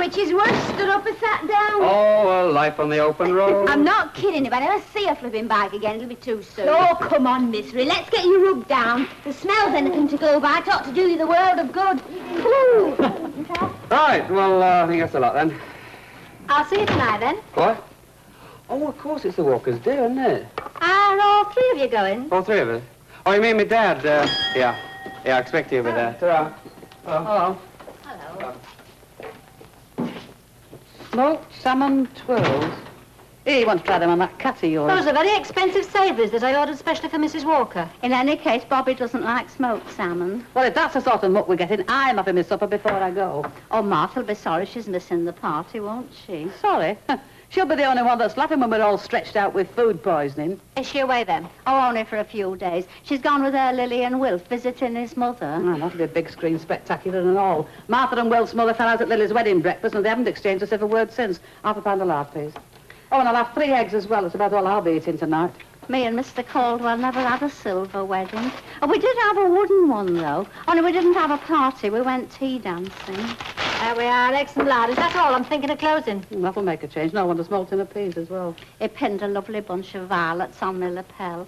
which is worse, stood up or sat down? Oh, well, life on the open road. I'm not kidding. If I never see a flipping bike again, it'll be too soon. Oh, come on, misery. Let's get you rubbed down. The smell's anything to go by. It ought to do you the world of good. Woo. Right, well, I think that's a lot, then. I'll see you tonight, then. What? Oh, of course it's the Walker's Day, isn't it? Are all three of you going? All three of us? Oh, you mean my dad? Yeah. Yeah, I expect he'll be there. Ta-ra. Hello. Hello. Smoked salmon twirls. Here, you want to try them on that cat of yours? Those are very expensive savouries that I ordered specially for Mrs. Walker. In any case, Bobby doesn't like smoked salmon. Well, if that's the sort of muck we're getting, I'm having my supper before I go. Oh, Martha'll be sorry she's missing the party, won't she? Sorry. She'll be the only one that's laughing when we're all stretched out with food poisoning. Is she away then? Oh, only for a few days. She's gone with her Lily and Wilf visiting his mother. Oh, that'll be a big screen spectacular and all. Martha and Wilf's mother fell out at Lily's wedding breakfast and they haven't exchanged a civil word since. £1/2 a lard, please. Oh, and I'll have 3 eggs as well. That's about all I'll be eating tonight. Me and Mr. Caldwell never had a silver wedding. Oh, we did have a wooden one, though. Only we didn't have a party. We went tea dancing. There we are, eggs and lard. Is that all? I'm thinking of closing. That'll make a change. No wonder molten of peas as well. He pinned a lovely bunch of violets on my lapel.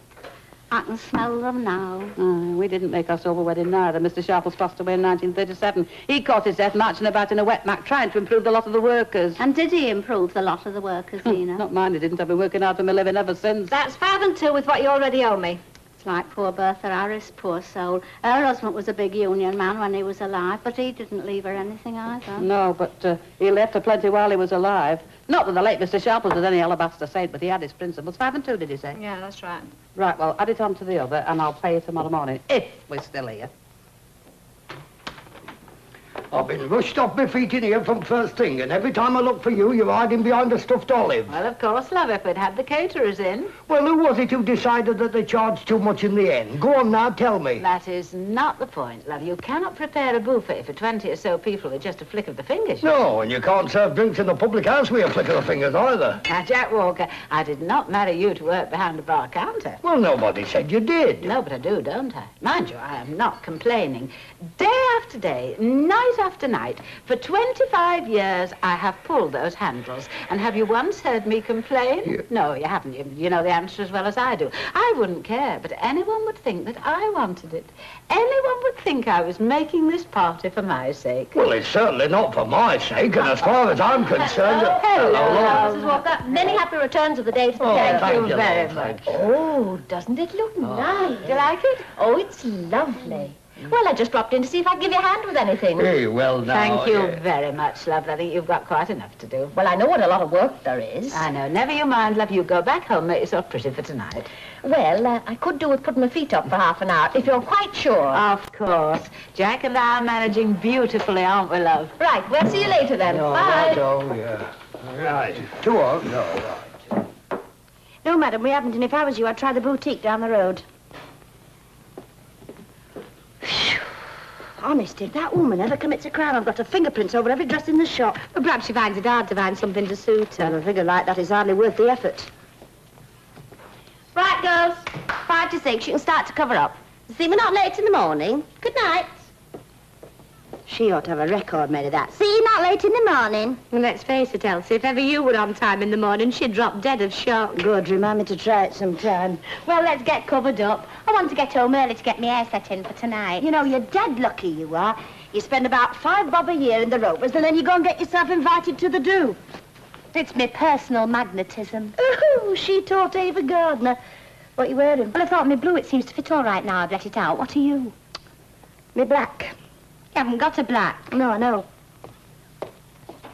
I can smell them now. Oh, we didn't make our silver wedding neither. Mr. Sharples passed away in 1937. He caught his death marching about in a wet mac trying to improve the lot of the workers. And did he improve the lot of the workers, Zena? Not mine, he didn't. I've been working hard for my living ever since. That's 5 and 2 with what you already owe me. It's like poor Bertha Harris, poor soul. Her husband was a big union man when he was alive, but he didn't leave her anything either. No, but he left her plenty while he was alive. Not that the late Mr. Sharples was any alabaster saint, but he had his principles. 5 and 2, did he say? Yeah, that's right. Right, well, add it on to the other, and I'll pay you tomorrow morning, if we're still here. I've been rushed off my feet in here from first thing, and every time I look for you, you're hiding behind a stuffed olive. Well, of course, love, if we'd had the caterers in. Well, who was it who decided that they charged too much in the end? Go on now, tell me. That is not the point, love. You cannot prepare a buffet for 20 or so people with just a flick of the fingers. No, and you can't serve drinks in the public house with a flick of the fingers either. Now, Jack Walker, I did not marry you to work behind a bar counter. Well, nobody said you did. No, but I do, don't I? Mind you, I am not complaining. Day after day, night after night, for 25 years, I have pulled those handles. And have you once heard me complain? No, you haven't. You know the answer as well as I do. I wouldn't care, but anyone would think that I wanted it. Anyone would think I was making this party for my sake. Well, it's certainly not for my sake, and as far as I'm concerned... Hello. Mrs. Walker, many happy returns of the day to the Thank you Lord, very much. Oh, doesn't it look nice? Do you like it? Oh, it's lovely. Well, I just dropped in to see if I could give you a hand with anything. Hey, well, now... Thank you very much, love. I think you've got quite enough to do. Well, I know what a lot of work there is. I know. Never you mind, love. You go back home, make yourself pretty for tonight. Well, I could do with putting my feet up for half an hour, if you're quite sure. Of course. Jack and I are managing beautifully, aren't we, love? Right, we'll see you later then. Bye. Oh, yeah. Right. 2 on. No, right. No, madam, we haven't, and if I was you, I'd try the boutique down the road. Honest, if that woman ever commits a crime, I've got her fingerprints over every dress in the shop. But perhaps she finds it hard to find something to suit her. Well, a figure like that is hardly worth the effort. Right, girls. 5 to 6, you can start to cover up. See, we're not late in the morning. Good night. She ought to have a record made of that. See you not late in the morning. Well, let's face it, Elsie, if ever you were on time in the morning, she'd drop dead of shock. Good, remind me to try it sometime. Well, let's get covered up. I want to get home early to get my hair set in for tonight. You know, you're dead lucky, you are. You spend about £5 a year in the ropers, and then you go and get yourself invited to the do. It's me personal magnetism. Ooh, she taught Ava Gardner. What are you wearing? Well, I thought me blue, it seems to fit all right now. I've let it out. What are you? Me black. You haven't got a black. No, I know.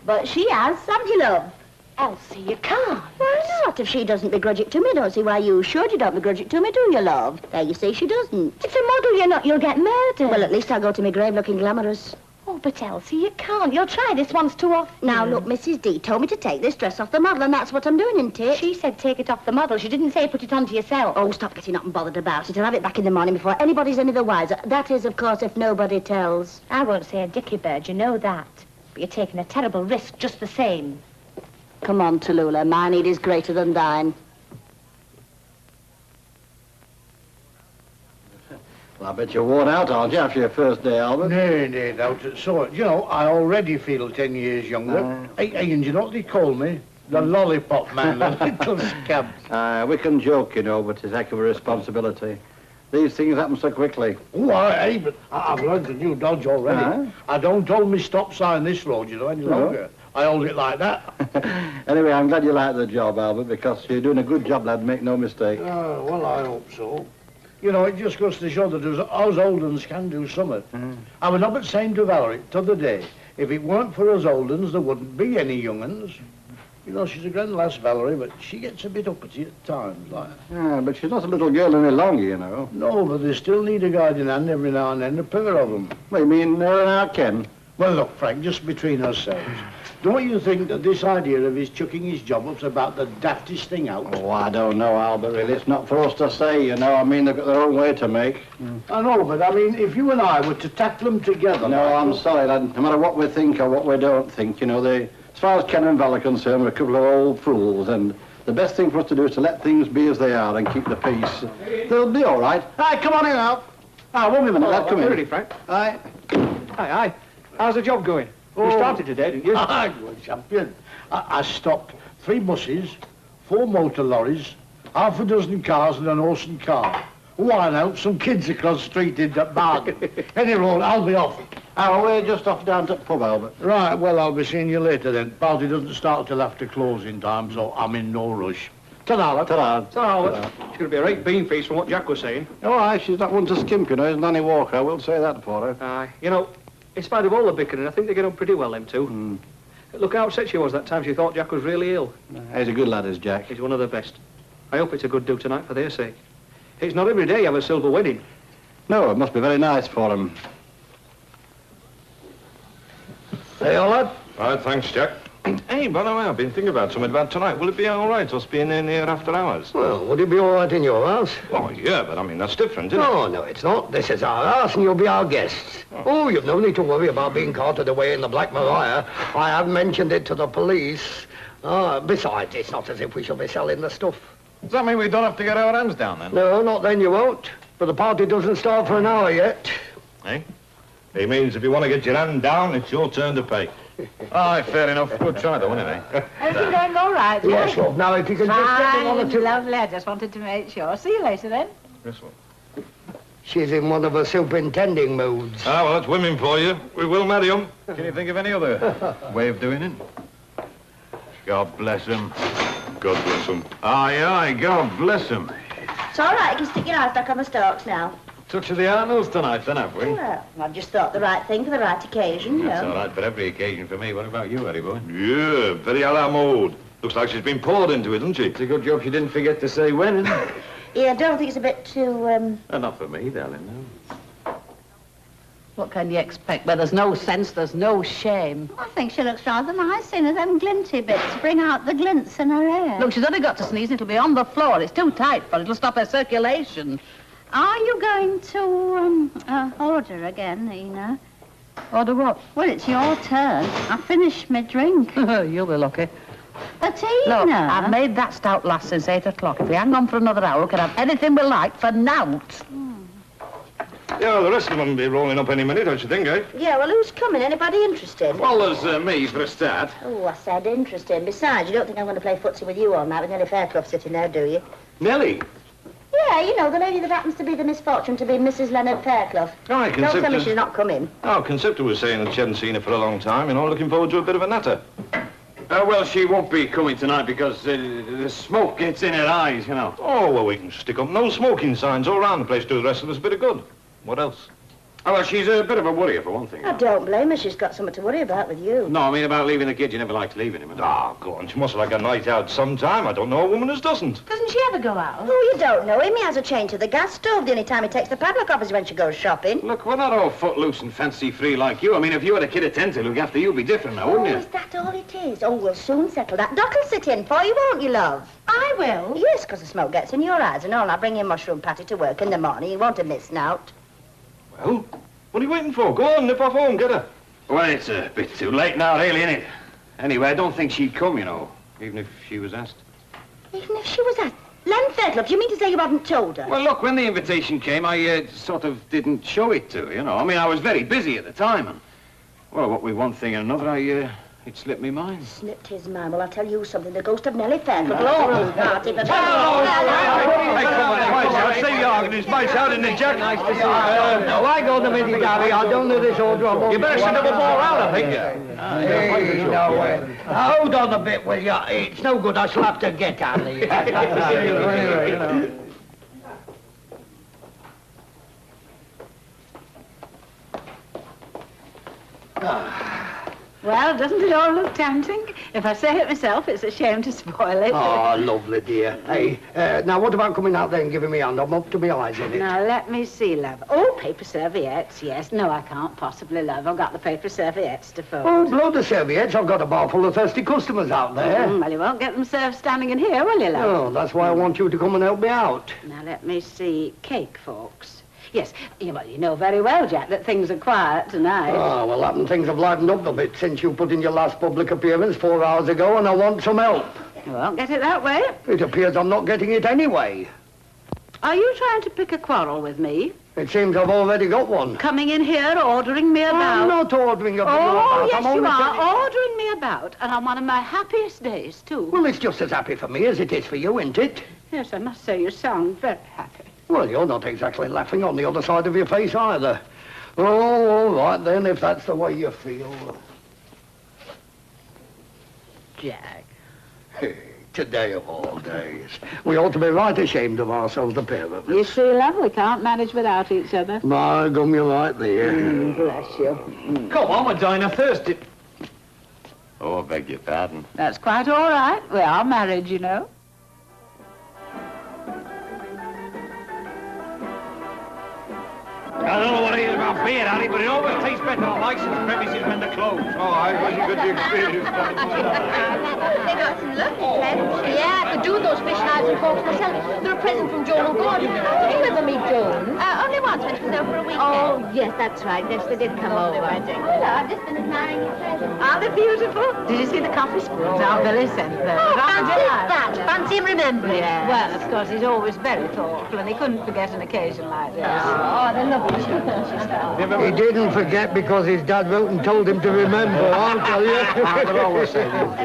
But she has, haven't you, love? Elsie, you can't. Why not? If she doesn't begrudge it to me, don't see why you should. You don't begrudge it to me, do you, love? There, you see, she doesn't. It's a model, you're not. You'll get murdered. Well, at least I'll go to my grave looking glamorous. Oh, but Elsie, you can't. You'll try this once too often. Now, look, Mrs. D told me to take this dress off the model, and that's what I'm doing, isn't it? She said take it off the model. She didn't say put it on to yourself. Oh, stop getting up and bothered about it. I'll have it back in the morning before anybody's any the wiser. That is, of course, if nobody tells. I won't say a dicky bird, you know that. But you're taking a terrible risk just the same. Come on, Tallulah. My need is greater than thine. Well, bet you're worn out, aren't you, after your first day, Albert? Nay, doubt it. So, you know, I already feel 10 years younger. Hey, and you know what they call me? The lollipop man, the little scab. We can joke, you know, but it's a heck of a responsibility. These things happen so quickly. Oh, hey, but I've learned a new dodge already. I don't hold me stop sign this road, you know, any longer. I hold it like that. Anyway, I'm glad you like the job, Albert, because you're doing a good job, lad, make no mistake. Well, I hope so. You know, it just goes to show that us old uns can do something. I was up at saying to Valerie t'other day, if it weren't for us old uns, there wouldn't be any young uns. You know, she's a grand lass, Valerie, but she gets a bit uppity at times, like. Yeah, but she's not a little girl any longer, you know. No, but they still need a guiding hand every now and then, a pair of them. What, you mean her and our Ken? Well, look, Frank, just between ourselves, don't you think that this idea of his chucking his job up's about the daftest thing out? Oh, I don't know, Albert, really. It's not for us to say, you know. I mean, they've got their own way to make. I know, but I mean, if you and I were to tackle them together... No, I'm sorry, lad. No matter what we think or what we don't think, you know, as far as Ken and Val are concerned, we're a couple of old fools, and the best thing for us to do is to let things be as they are and keep the peace. They'll be all right. Aye, come on in now. Won't be a minute, lad. Come in. Ready, Frank? Aye. Aye. How's the job going? You started today, didn't you? Aye, good champion. I stopped 3 buses, 4 motor lorries, half a dozen cars and an horse and car. Why out some kids across the street did that bargain. Anyway, I'll be off. We're just off down to the pub, Albert. Right, well, I'll be seeing you later then. Party doesn't start till after closing time, so I'm in no rush. Ta-da, lad. Ta-da. Ta-da. It's going to be a right bean feast from what Jack was saying. Oh, aye, she's not one to skimp, you know, isn't Annie Walker. I will say that for her. Aye. You know, in spite of all the bickering, I think they get on pretty well, them two. Look how upset she was that time she thought Jack was really ill. He's a good lad, is Jack. He's one of the best. I hope it's a good do tonight for their sake. It's not every day you have a silver wedding. No, it must be very nice for him. Hey, all lad. Right, thanks, Jack. Hey, by the way, I've been thinking about something about tonight. Will it be all right, us being in here after hours? Well, would it be all right in your house? Oh, yeah, but I mean, that's different, isn't No, it's not. This is our house and you'll be our guests. Oh, you've no need to worry about being carted away in the Black Maria. I have mentioned it to the police. Besides, it's not as if we shall be selling the stuff. Does that mean we don't have to get our hands down, then? No, not then you won't. But the party doesn't start for an hour yet. Eh? It means if you want to get your hand down, it's your turn to pay. Aye, fair enough. Good try, though, isn't it, Everything going all right, Yes, love. Now, if you can just get me one or Fine, two... lovely. I just wanted to make sure. See you later, then. This one. She's in one of her superintending moods. Ah, well, that's women for you. We will marry 'em. Can you think of any other way of doing it? God bless 'em. God bless 'em. Aye, God bless 'em. It's all right, you can stick your eyes back on the stalks now. Touch of the Arnolds tonight, then, have we? Well, I've just thought the right thing for the right occasion, you That's know. all right for every occasion for me. What about you, Harry boy? Yeah, very a la mode. Looks like she's been poured into it, hasn't she? It's a good job she didn't forget to say when, isn't it? Yeah, I don't think it's a bit too, Not for me, darling, no. What can you expect? Where there's no sense, there's no shame. I think she looks rather nice in her, them glinty bits. Bring out the glints in her hair. Look, she's only got to sneeze. It'll be on the floor. It's too tight for it. It'll stop her circulation. Are you going to, order again, Nina? Order what? Well, it's your turn. I finished my drink. You'll be lucky. But Look, Tina... I've made that stout last since 8 o'clock. If we hang on for another hour, we can have anything we like for nought. Yeah, the rest of them will be rolling up any minute, don't you think, eh? Yeah, well, who's coming? Anybody interested? Well, there's me for a start. Oh, I said interesting. Besides, you don't think I'm going to play footsie with you all night with Nellie Fairclough sitting there, do you? Nellie? Yeah, you know, the lady that happens to be the misfortune to be Mrs. Leonard Fairclough. Aye, Don't tell me she's not coming. Oh, Concepta was saying that she hadn't seen her for a long time, you know, looking forward to a bit of a natter. Well, she won't be coming tonight because the smoke gets in her eyes, you know. Oh, well, we can stick up no smoking signs all round the place, do the rest of us a bit of good. What else? Oh, well, she's a bit of a worrier, for one thing. I don't blame her. She's got something to worry about with you. No, I mean about leaving the kid. You never liked leaving him. Ah, go on, she must like a night out sometime. I don't know a woman as doesn't. Doesn't she ever go out? Oh, you don't know him. He has a chain to the gas stove. The only time he takes the padlock off is when she goes shopping. Look, we're not all footloose and fancy-free like you. I mean, if you had a kid at 10 to look after, you'd be different now, wouldn't you? Is that all it is? Oh, we'll soon settle that. Doc'll sit in for you, won't you, love? I will. Yes, 'cause the smoke gets in your eyes and all. I'll bring your mushroom patty to work in the morning. You won't have missed out. Well, what are you waiting for? Go on, nip off home, get her. Well, it's a bit too late now, really, isn't it? Anyway, I don't think she'd come, you know, even if she was asked. Even if she was at... Love, you mean to say you haven't told her? Well, look, when the invitation came, I sort of didn't show it to her, you know. I mean, I was very busy at the time, and, well, what with one thing and another, it slipped me mind. Slipped his mind. Well, I'll tell you something. The ghost of Nellie Fairmont will his party, but... Hey, come on, Spice out. See you arguing Spice out in the Jack. Nice to see you. No, I go to the meeting, Gary. I don't know this old trouble. You better send up a ball out, I think. Hey, no, hold on a bit, will you? It's no good. I shall have to get out of here. Anyway, you know. Well, doesn't it all look tempting? If I say it myself, it's a shame to spoil it. Oh, lovely, dear. Hey, now what about coming out there and giving me a hand? I'm up to my eyes in it. Now, let me see, love. Oh, paper serviettes, yes. No, I can't possibly, love. I've got the paper serviettes to fold. Oh, blow the serviettes. I've got a bar full of thirsty customers out there. Well, you won't get them served standing in here, will you, love? Oh, that's why I want you to come and help me out. Now, let me see. Cake forks. Yes, you know very well, Jack, that things are quiet tonight. Oh, well, things have livened up a bit since you put in your last public appearance 4 hours ago, and I want some help. You won't get it that way. It appears I'm not getting it anyway. Are you trying to pick a quarrel with me? It seems I've already got one. Coming in here, ordering me about? I'm not ordering about. Oh, yes, you are. Ordering me about, and on one of my happiest days, too. Well, it's just as happy for me as it is for you, isn't it? Yes, I must say you sound very happy. Well, you're not exactly laughing on the other side of your face either. Oh, all right then, if that's the way you feel. Jack. Hey, today of all days. We ought to be right ashamed of ourselves, the pair of us. You see, love, we can't manage without each other. My gum, you're right there. Bless you. Come on, we're dying of thirst. Oh, I beg your pardon. That's quite all right. We are married, you know. I don't know what it is about beer, Harry, but it always tastes better on licensed premises when they're closed. Oh, I wasn't good the experience. They got some lovely clothes. Yeah, I could do those fish knives and forks myself. They're a present from Joan O'Gordon. Did you ever meet Joan? Only once when she was over a weekend. Oh, yes, that's right. Yes, they did come over. Hello, I've just been admiring your presents. Are they beautiful? Did you see the coffee spoons Aunt Billy sent them? Oh, fancy that. Fancy him remembering. Yeah. Well, of course, he's always very thoughtful, and he couldn't forget an occasion like this. Oh, they're lovely. He didn't forget because his dad wrote and told him to remember, I'll tell you.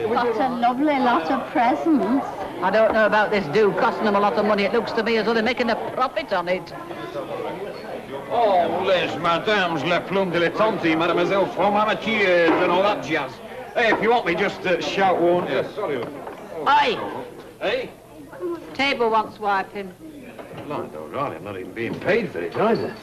What a lovely lot of presents. I don't know about this do costing them a lot of money. It looks to me as though they're making a profit on it. Oh, les madames, les plumes dilettanti, mademoiselle from amateurs, and all that jazz. Hey, if you want me, just shout, won't you? Sorry. Oi! Hey? Table wants wiping. Blind old Riley, I'm not even being paid for it, either.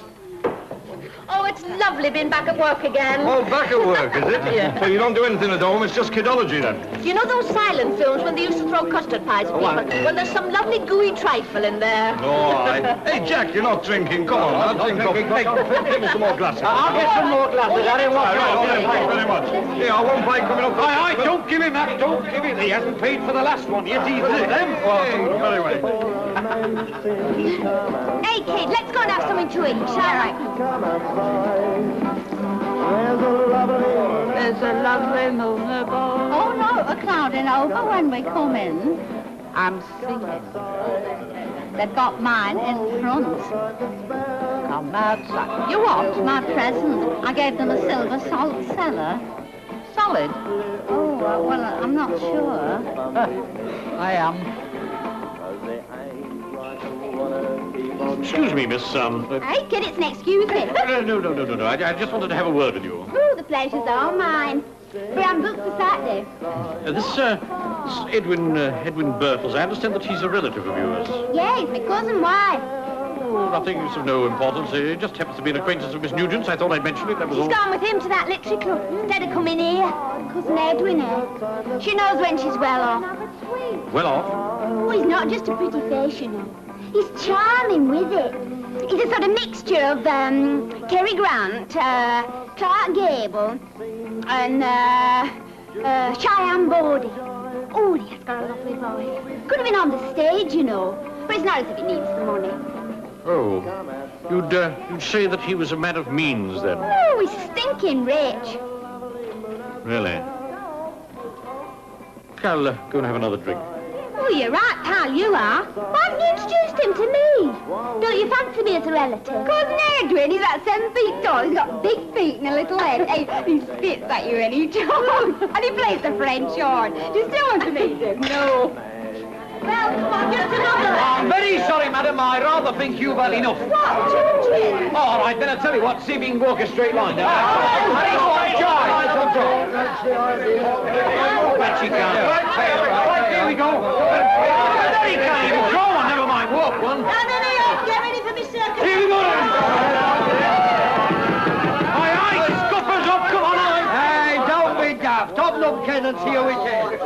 Oh, it's lovely being back at work again. Oh, back at work, is it? Yeah. So you don't do anything at home, it's just kidology, then? You know those silent films when they used to throw custard pies at people? Well, there's some lovely gooey trifle in there. All right. Hey, Jack, you're not drinking. Come on, I'll drink coffee. Hey, give me some more glasses. I'll get some more glasses. I didn't want Thank you very much. Yeah, I won't play coming up. Aye, don't give him that, don't give him. He hasn't paid for the last one yet, either. Them? Well, very well. Hey, kid, let's go and have something to eat, shall we? There's a lovely moon above. Oh, no, a clouding over when we come in. I'm singing. They've got mine in front. Come outside. You want my present? I gave them a silver salt cellar. Solid. Oh, well, I'm not sure. I am. Excuse me, Miss, Hey, kid, it's an excuse me. No. I just wanted to have a word with you. Ooh, the pleasure's all mine. But I'm booked for Saturday. This Edwin Bertels, I understand that he's a relative of yours. Yeah, he's my cousin. Why? Oh, nothing of no importance. It just happens to be an acquaintance of Miss Nugent's. I thought I'd mention it, that was all. She's gone with him to that literary club instead of coming here. Cousin Edwin, eh? She knows when she's well off. Well off? Oh, he's not just a pretty face, you know. He's charming with it. He's a sort of mixture of Cary Grant, Clark Gable, and Cheyenne Bodie. Oh, he has got a lovely voice. Could have been on the stage, you know, but it's not as if he needs the money. Oh, you'd say that he was a man of means, then? Oh, he's stinking rich. Really? I'll go and have another drink. Well, Oh, you're right, pal, you are. Why haven't you introduced him to me? Don't you fancy me as a relative? Of course, Edwin, he's about 7 feet tall. He's got big feet and a little head. Hey, he spits at you and he talks. And he plays the French horn. Do you still want to meet him? No. Well, come on, just another. I'm very sorry, madam. I rather think you've had enough. What, Georgie? All right, then I'll tell you what. See if you can walk a straight line. Bet she can't. Right, here we go. There you can't even go one. Never mind, walk one. No, get ready for me, circus. Here we go then. Aye, scuppers up, come on, aye. Hey, don't be daft. Open up, Ken, and see who it is.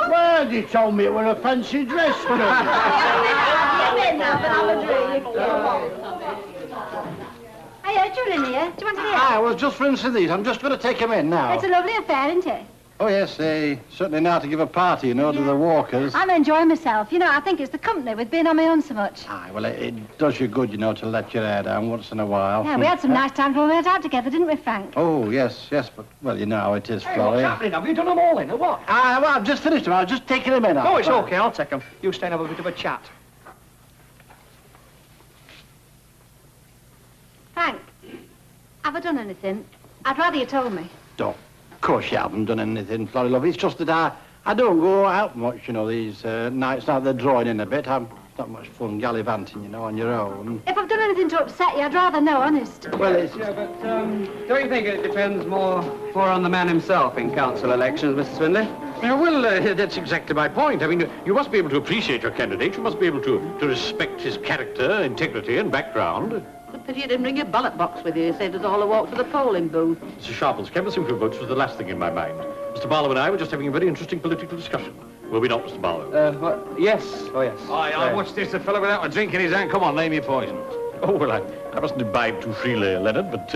Well, you told me it were a fancy dress, I heard you were in here. Do you want to hear? I was just rinsing these. I'm just going to take him in now. It's a lovely affair, isn't it? Oh, yes, they certainly know how to give a party, you know, to the walkers. I'm enjoying myself. You know, I think it's the company with being on my own so much. Aye, well, it does you good, you know, to let your hair down once in a while. Yeah, we had some nice times when we went out together, didn't we, Frank? Oh, yes, but, well, you know how it is, Hey, Florrie. what's happening? Have you done them all in, or what? Well, I've just finished them. I was just taking them in. Oh, it's okay, I'll take them. You stay and have a bit of a chat. Frank, have I done anything? I'd rather you told me. Don't. Of course you haven't done anything, Florrie, love. It's just that I don't go out much, you know, these nights now they're drawing in a bit. I'm not much fun gallivanting, you know, on your own. If I've done anything to upset you, I'd rather know, honest. Well, it's... Yeah, but don't you think it depends more on the man himself in council elections, Mr. Swindley? Well, that's exactly my point. I mean, you must be able to appreciate your candidate. You must be able to respect his character, integrity and background. Good pity you didn't bring your ballot box with you. You saved us all a walk to the polling booth. Mr. Sharple's canvassing for votes was the last thing in my mind. Mr. Barlow and I were just having a very interesting political discussion. Were we not, Mr. Barlow? Yes. Oh, yes. Aye, what's this? A fellow without a drink in his hand? Come on, name your poison. Oh, well, I mustn't imbibe too freely, Leonard, but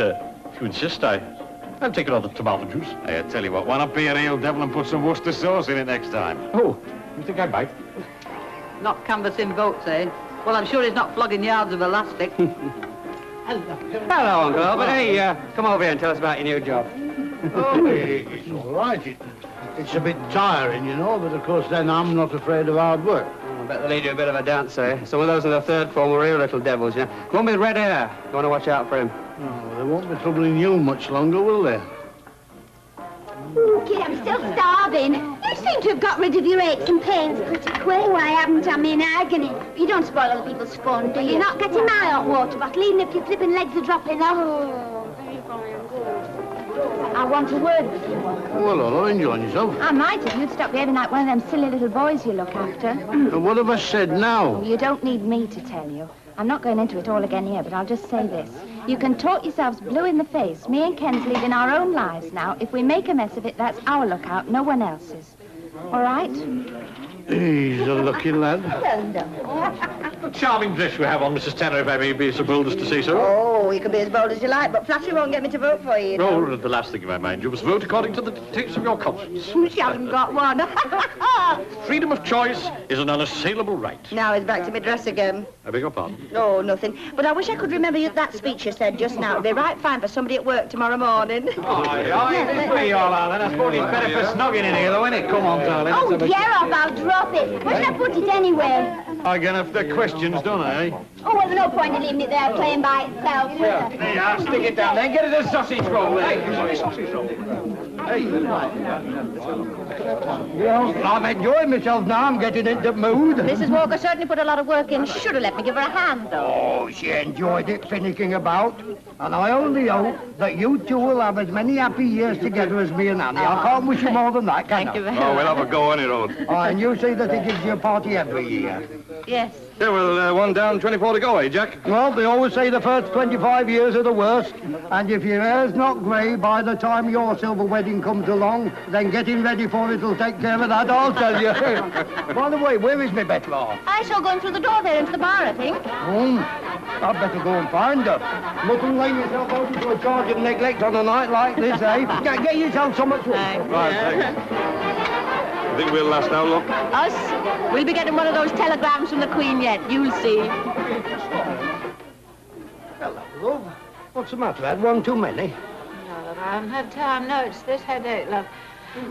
if you insist, I'll take another tomato juice. Hey, I tell you what, why not be a real devil and put some Worcester sauce in it next time? Oh, you think I bite? Not canvassing votes, eh? Well, I'm sure he's not flogging yards of elastic. Hello, Uncle Albert. Hey, come over here and tell us about your new job. Oh, it's all right. It's a bit tiring, you know, but of course then I'm not afraid of hard work. I bet they'll lead you a bit of a dance, eh? Some of those in the third form were real little devils, you know. One with red hair. You want to watch out for him. Oh, they won't be troubling you much longer, will they? Kid, I'm still starving. You seem to have got rid of your aches and pains pretty quick. Oh, I haven't. I'm in agony. You don't spoil other people's fun, do you? You're not getting my hot water bottle, even if your flipping legs are dropping off. Oh, very fine. I want a word with you. Well, hello, enjoying yourself. I might if you'd stop behaving like one of them silly little boys you look after. And what have I said now? You don't need me to tell you. I'm not going into it all again here, but I'll just say this. You can talk yourselves blue in the face. Me and Ken's leading our own lives now. If we make a mess of it, that's our lookout, no one else's. All right? He's a lucky lad. Well done. A charming dress you have on, Mrs. Tanner, if I may be so bold as to say so. Oh, you can be as bold as you like, but flattery won't get me to vote for you. Oh, the last thing in my mind. You must vote according to the dictates of your conscience. She hasn't got one. Freedom of choice is an unassailable right. Now he's back to my dress again. I beg your pardon. Oh, nothing. But I wish I could remember that speech you said just now. It'd be right fine for somebody at work tomorrow morning. Aye, we all are then. I suppose it's better for snogging in here, though, innit? Come on, darling. Oh, get off, I'll drop it. Where should I put it anyway? I get enough the questions, don't I? Oh, well, there's no point in leaving it there playing by itself, is there? There you are, stick it down then. Get it a sausage roll. Hey, sausage roll. Well, I'm enjoying myself now. I'm getting into the mood. Mrs. Walker certainly put a lot of work in. Should have let me give her a hand, though. Oh, she enjoyed it finicking about. And I only hope that you two will have as many happy years together as me and Annie. I can't wish you more than that, can Thank I? you very Oh, much. we'll have a go on it, old. Oh, and you see that he gives you a party every year. Yes. Yeah, well, 1 down, 24 to go, eh, Jack? Well, they always say the first 25 years are the worst. And if your hair's not grey by the time your silver wedding comes along, then getting ready for it will take care of that, I'll tell you. By the way, where is my Betlar? I shall go in through the door there into the bar, I think. I'd better go and find her. Mustn't lay yourself out into a charge of neglect on a night like this, eh? Get yourself some at Right, thanks. You think we'll last how long? Us? We'll be getting one of those telegrams from the Queen yet. You'll see. Hello, love. What's the matter? Had one too many? No, love, I haven't had time. No, it's this headache, love.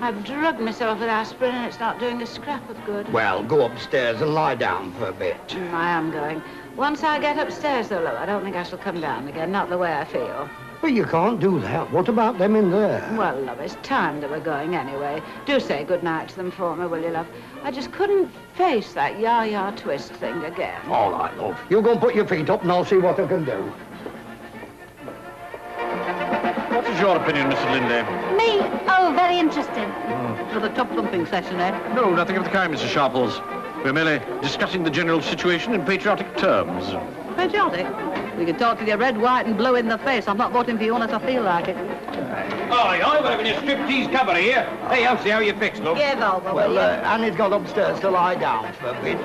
I've drugged myself with aspirin and it's not doing a scrap of good. Well, go upstairs and lie down for a bit. I am going. Once I get upstairs, though, love, I don't think I shall come down again, not the way I feel. But you can't do that. What about them in there? Well, love, it's time they were going anyway. Do say good night to them for me, will you, love? I just couldn't face that ya-ya twist thing again. All right, love. You go and put your feet up and I'll see what I can do. What is your opinion, Mrs. Linday? Me? Oh, very interesting. Another top-thumping session, eh? No, nothing of the kind, Mrs. Sharples. We're merely discussing the general situation in patriotic terms. Patriotic? You can talk to your red, white and blue in the face. I'm not voting for you unless I feel like it. Aye, we're having a striptease cabaret here. Hey, Elsie, how you fixed, love? Give over, Well, will you? Annie's gone upstairs to lie down for a bit.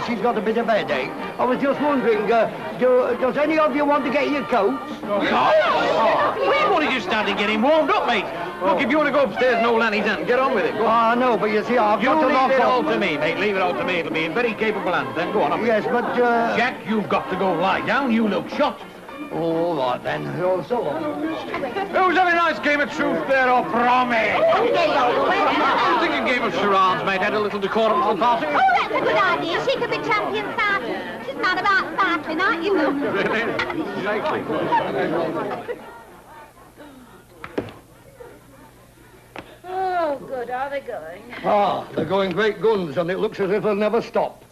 She's got a bit of headache. I was just wondering, does any of you want to get your coats? We've only just started getting warmed up, mate. Look, if you want to go upstairs and old Annie's aunt, get on with it. Go on. No, but you see, I've You got to leave lock it all up. to me, mate. Leave it all to me. It'll be in very capable hands. Then go on. Up. Yes, but, Jack, you've got to go lie down. You look shot. all right, then. Oh, so long. Who's having a nice game of truth there, or promise? I think a game of charades, mate, had a little decorum to the party. Oh, that's a good idea. She could be champion starter. She's not about startling, aren't you, Lou? Exactly. Oh, good. Are they going? They're going great guns, and it looks as if they'll never stop.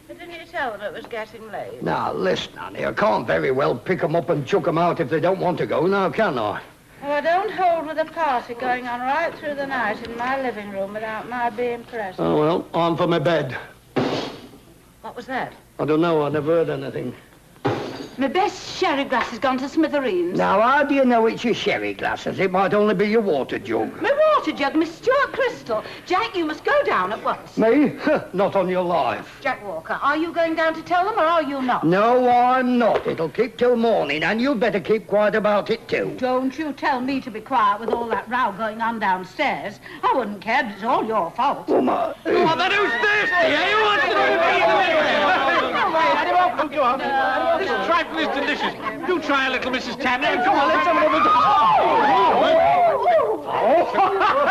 Didn't you tell them it was getting late? Now, listen, Annie, I can't very well pick 'em up and chuck 'em out if they don't want to go, now, can I? Well, I don't hold with a party going on right through the night in my living room without my being present. Oh, well, I'm for my bed. What was that? I don't know, I never heard anything. My best sherry glass has gone to smithereens. Now, how do you know it's your sherry glasses? It might only be your water jug. My water jug, Miss Stuart Crystal. Jack, you must go down at once. Me? Not on your life. Jack Walker, are you going down to tell them or are you not? No, I'm not. It'll keep till morning, and you'd better keep quiet about it, too. Don't you tell me to be quiet with all that row going on downstairs. I wouldn't care, but it's all your fault. Oh, my... Oh, that who's thirsty, eh? Who wants to go on. This trifle is delicious. Do try a little, Mrs. Tanner. Come on, let's have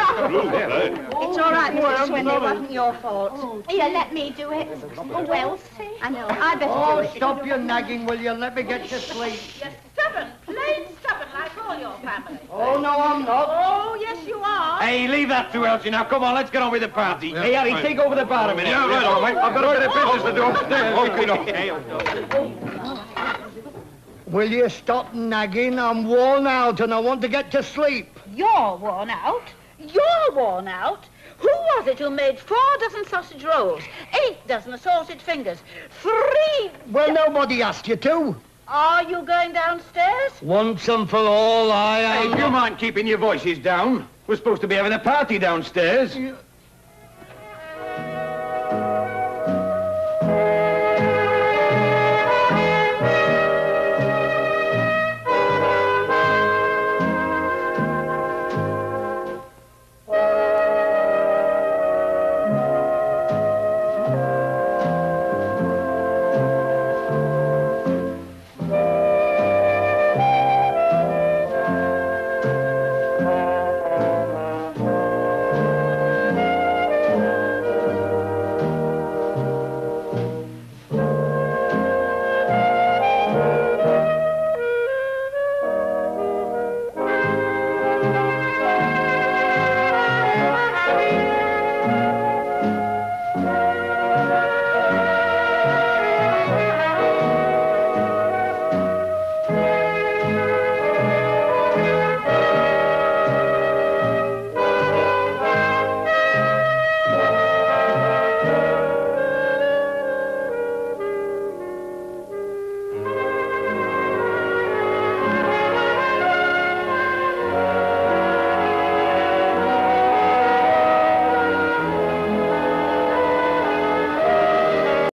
It's all right, Mr. Swindle. It wasn't your fault. Here, let me do it. Oh, well, see? I know. I better do Oh, it. stop your nagging, will you? Let me get to sleep. You're stubborn, plain stubborn, like all your family. Oh, no, I'm not. Oh, yes, you are. Hey, leave that to Elsie now. Come on, let's get on with the party. Hey, Harry, take over the bar a minute. Yeah, right, all right. I've got a bit of business to do upstairs. Will you stop nagging? I'm worn out and I want to get to sleep. You're worn out. You're worn out. Who was it who made 4 dozen sausage rolls, 8 dozen assaulted fingers, 3... Well, nobody asked you to. Are you going downstairs? Once and for all, I Hey, am... do you mind keeping your voices down? We're supposed to be having a party downstairs.